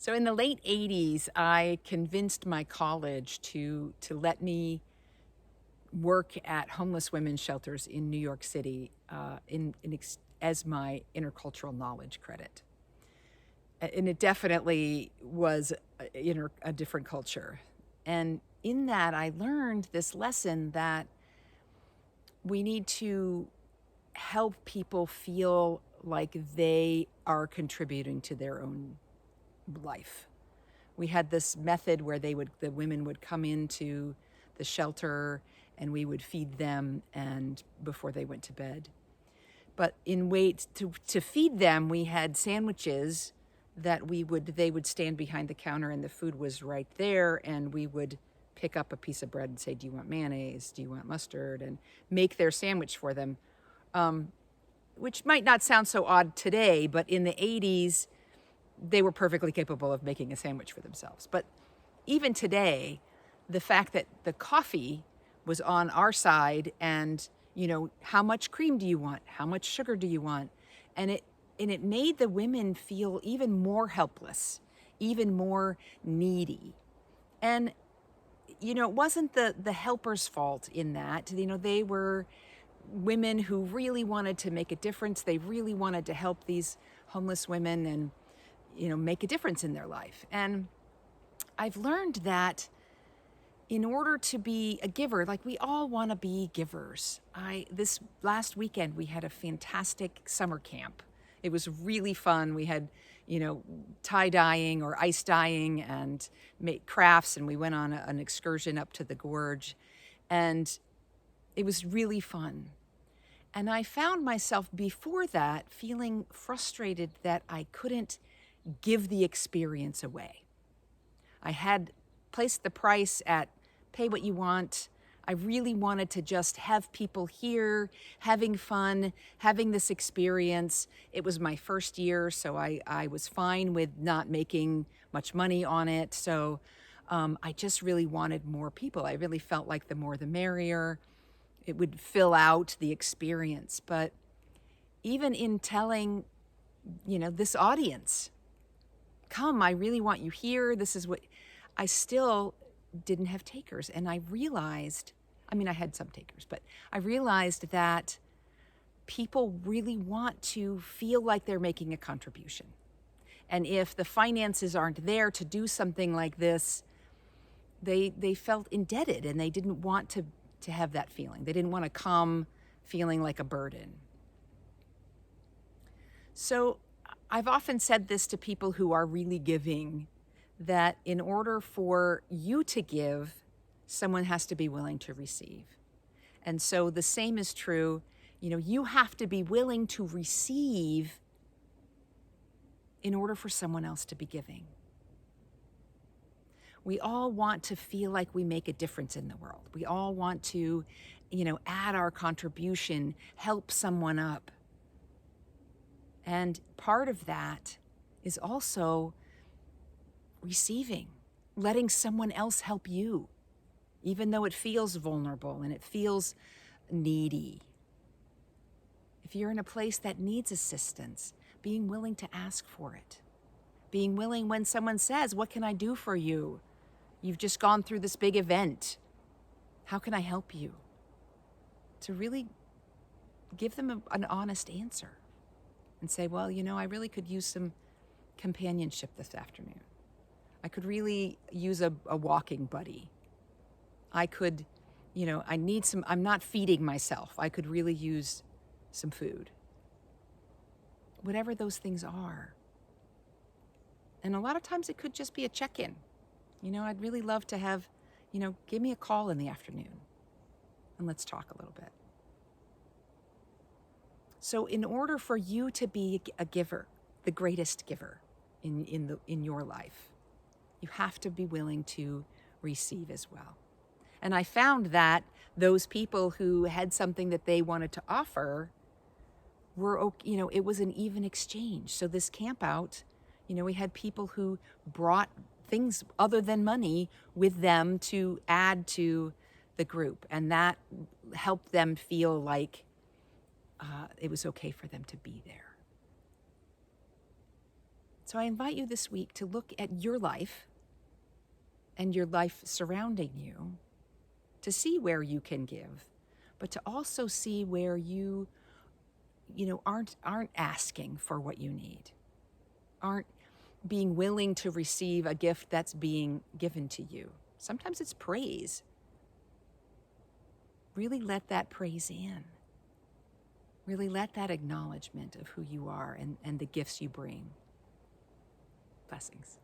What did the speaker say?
So in the late 80s, I convinced my college to let me work at homeless women's shelters in New York City as my intercultural knowledge credit. And it definitely was a different culture. And in that, I learned this lesson that we need to help people feel like they are contributing to their own life. We had this method where the women would come into the shelter and we would feed them and before they went to bed. But in wait to feed them, we had sandwiches that they would stand behind the counter and the food was right there, and we would pick up a piece of bread and say, do you want mayonnaise? Do you want mustard? And make their sandwich for them, which might not sound so odd today, but in the 80s, they were perfectly capable of making a sandwich for themselves. But even today, the fact that the coffee was on our side and, how much cream do you want? How much sugar do you want? And it made the women feel even more helpless, even more needy. And, it wasn't the helper's fault in that. They were women who really wanted to make a difference. They really wanted to help these homeless women and make a difference in their life. And I've learned that in order to be a giver, like we all want to be givers. This last weekend, we had a fantastic summer camp. It was really fun. We had, tie dyeing or ice dyeing and make crafts. And we went on an excursion up to the gorge, and it was really fun. And I found myself before that feeling frustrated that I couldn't give the experience away. I had placed the price at pay what you want. I really wanted to just have people here, having fun, having this experience. It was my first year, so I was fine with not making much money on it. So I just really wanted more people. I really felt like the more the merrier. It would fill out the experience. But even in telling, this audience, come, I really want you here. This is what I still didn't have takers. And I realized, I had some takers, but I realized that people really want to feel like they're making a contribution. And if the finances aren't there to do something like this, they felt indebted and they didn't want to have that feeling. They didn't want to come feeling like a burden. So I've often said this to people who are really giving, that in order for you to give, someone has to be willing to receive. And so the same is true. You have to be willing to receive in order for someone else to be giving. We all want to feel like we make a difference in the world. We all want to, add our contribution, help someone up. And part of that is also receiving, letting someone else help you, even though it feels vulnerable and it feels needy. If you're in a place that needs assistance, being willing to ask for it. Being willing when someone says, what can I do for you? You've just gone through this big event. How can I help you? To really give them an honest answer and say, well, I really could use some companionship this afternoon. I could really use a walking buddy. I could, I need I'm not feeding myself. I could really use some food. Whatever those things are. And a lot of times it could just be a check-in. I'd really love to have, give me a call in the afternoon and let's talk a little bit. So in order for you to be a giver, the greatest giver in your life, you have to be willing to receive as well. And I found that those people who had something that they wanted to offer were, it was an even exchange. So this camp out, we had people who brought things other than money with them to add to the group. And that helped them feel like it was okay for them to be there. So I invite you this week to look at your life and your life surrounding you, to see where you can give, but to also see where you aren't asking for what you need, aren't being willing to receive a gift that's being given to you. Sometimes it's praise. Really let that praise in. Really let that acknowledgement of who you are and the gifts you bring. Blessings.